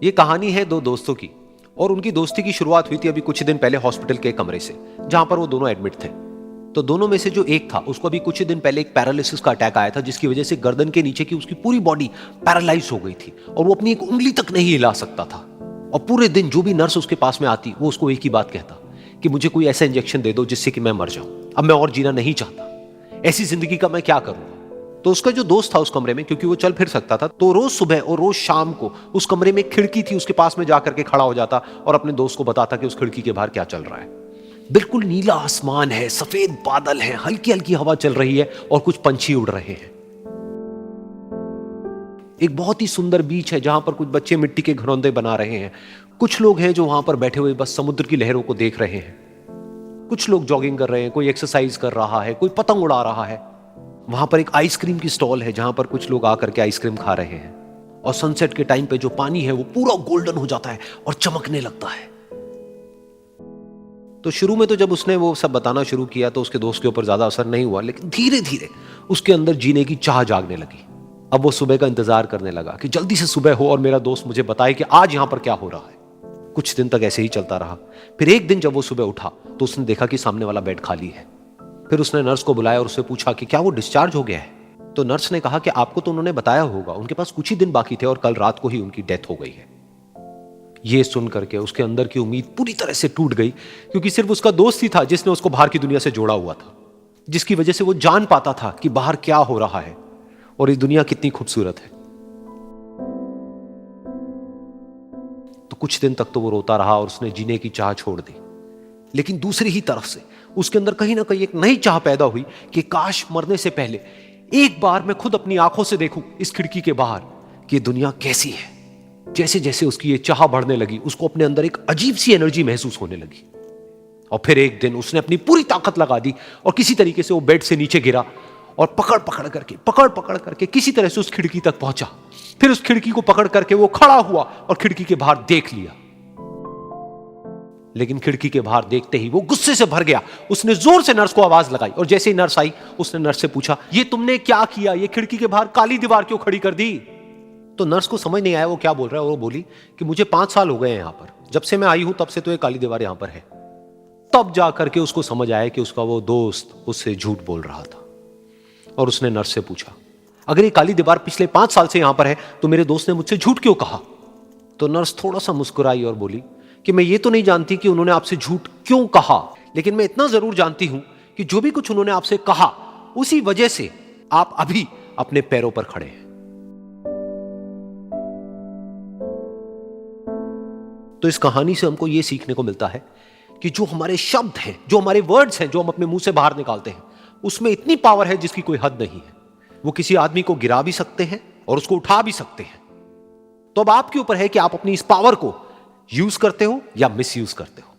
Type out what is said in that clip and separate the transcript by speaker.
Speaker 1: ये कहानी है दो दोस्तों की और उनकी दोस्ती की शुरुआत हुई थी अभी कुछ दिन पहले हॉस्पिटल के कमरे से, जहां पर वो दोनों एडमिट थे। तो दोनों में से जो एक था उसको अभी कुछ दिन पहले एक पैरालिसिस का अटैक आया था, जिसकी वजह से गर्दन के नीचे की उसकी पूरी बॉडी पैरालाइज हो गई थी और वो अपनी एक उंगली तक नहीं हिला सकता था। और पूरे दिन जो भी नर्स उसके पास में आती वो उसको एक ही बात कहता कि मुझे कोई ऐसा इंजेक्शन दे दो जिससे कि मैं मर जाऊं, अब मैं और जीना नहीं चाहता, ऐसी जिंदगी का मैं क्या करूंगा। तो उसका जो दोस्त था उस कमरे में, क्योंकि वो चल फिर सकता था, तो रोज सुबह और रोज शाम को उस कमरे में एक खिड़की थी, उसके पास में जाकर के खड़ा हो जाता और अपने दोस्त को बताता कि उस खिड़की के बाहर क्या चल रहा है। बिल्कुल नीला आसमान है, सफेद बादल है, हल्की हल्की हवा चल रही है और कुछ पंछी उड़ रहे हैं। एक बहुत ही सुंदर बीच है जहां पर कुछ बच्चे मिट्टी के घरौंदे बना रहे हैं। कुछ लोग हैं जो वहां पर बैठे हुए बस समुद्र की लहरों को देख रहे हैं। कुछ लोग जॉगिंग कर रहे हैं, कोई एक्सरसाइज कर रहा है, कोई पतंग उड़ा रहा है। वहां पर एक आइसक्रीम की स्टॉल है जहां पर कुछ लोग आकर के आइसक्रीम खा रहे हैं। और सनसेट के टाइम पे जो पानी है वो पूरा गोल्डन हो जाता है और चमकने लगता है। तो शुरू में तो जब उसने वो सब बताना शुरू किया तो उसके दोस्त के ऊपर ज्यादा असर नहीं हुआ, लेकिन धीरे धीरे उसके अंदर जीने की चाह जागने लगी। अब वो सुबह का इंतजार करने लगा कि जल्दी से सुबह हो और मेरा दोस्त मुझे बताए कि आज यहां पर क्या हो रहा है। कुछ दिन तक ऐसे ही चलता रहा। फिर एक दिन जब वो सुबह उठा तो उसने देखा कि सामने वाला बेड खाली है। फिर उसने नर्स को बुलाया और उससे पूछा कि क्या वो डिस्चार्ज हो गया है। तो नर्स ने कहा कि आपको तो उन्होंने बताया होगा, उनके पास कुछ ही दिन बाकी थे और कल रात को ही उनकी डेथ हो गई है। ये सुन करके उसके अंदर की उम्मीद पूरी तरह से टूट गई, क्योंकि सिर्फ उसका दोस्त ही था जिसने उसको बाहर की दुनिया से जोड़ा हुआ था, जिसकी वजह से वो जान पाता था कि बाहर क्या हो रहा है और ये दुनिया कितनी खूबसूरत है। तो कुछ दिन तक तो वो रोता रहा और उसने जीने की चाह छोड़ दी। लेकिन दूसरी ही तरफ से उसके अंदर कहीं ना कहीं एक नई चाह पैदा हुई कि काश मरने से पहले एक बार मैं खुद अपनी आंखों से देखूं इस खिड़की के बाहर कि दुनिया कैसी है। जैसे जैसे उसकी ये चाह बढ़ने लगी, उसको अपने अंदर एक अजीब सी एनर्जी महसूस होने लगी। और फिर एक दिन उसने अपनी पूरी ताकत लगा दी और किसी तरीके से वो बेड से नीचे गिरा और पकड़ पकड़ करके किसी तरह से उस खिड़की तक पहुंचा। फिर उस खिड़की को पकड़ करके वो खड़ा हुआ और खिड़की के बाहर देख लिया। लेकिन खिड़की के बाहर देखते ही वो गुस्से से भर गया। उसने जोर से नर्स को आवाज लगाई और जैसे ही नर्स आई उसने नर्स से पूछा, ये तुमने क्या किया, ये खिड़की के बाहर काली दीवार क्यों खड़ी कर दी। तो नर्स को समझ नहीं आया वो क्या बोल रहा है और वो बोली कि मुझे 5 साल हो गए हैं यहां पर, जब से मैं आई हूं तब से तो ये काली दीवार यहां पर है। तब जाकर के उसको समझ आया कि उसका वो दोस्त उससे झूठ बोल रहा था। और उसने नर्स से पूछा, अगर ये काली दीवार पिछले 5 साल से यहां पर है तो मेरे दोस्त ने मुझसे झूठ क्यों कहा। तो नर्स थोड़ा सा मुस्कुराई और बोली कि मैं ये तो नहीं जानती कि उन्होंने आपसे झूठ क्यों कहा, लेकिन मैं इतना जरूर जानती हूं कि जो भी कुछ उन्होंने आपसे कहा उसी वजह से आप अभी अपने पैरों पर खड़े हैं। तो इस कहानी से हमको यह सीखने को मिलता है कि जो हमारे शब्द हैं, जो हमारे वर्ड्स हैं, जो हम अपने मुंह से बाहर निकालते हैं, उसमें इतनी पावर है जिसकी कोई हद नहीं है। वो किसी आदमी को गिरा भी सकते हैं और उसको उठा भी सकते हैं। तो अब आपके ऊपर है कि आप अपनी इस पावर को यूज करते हो या मिस यूज करते हो।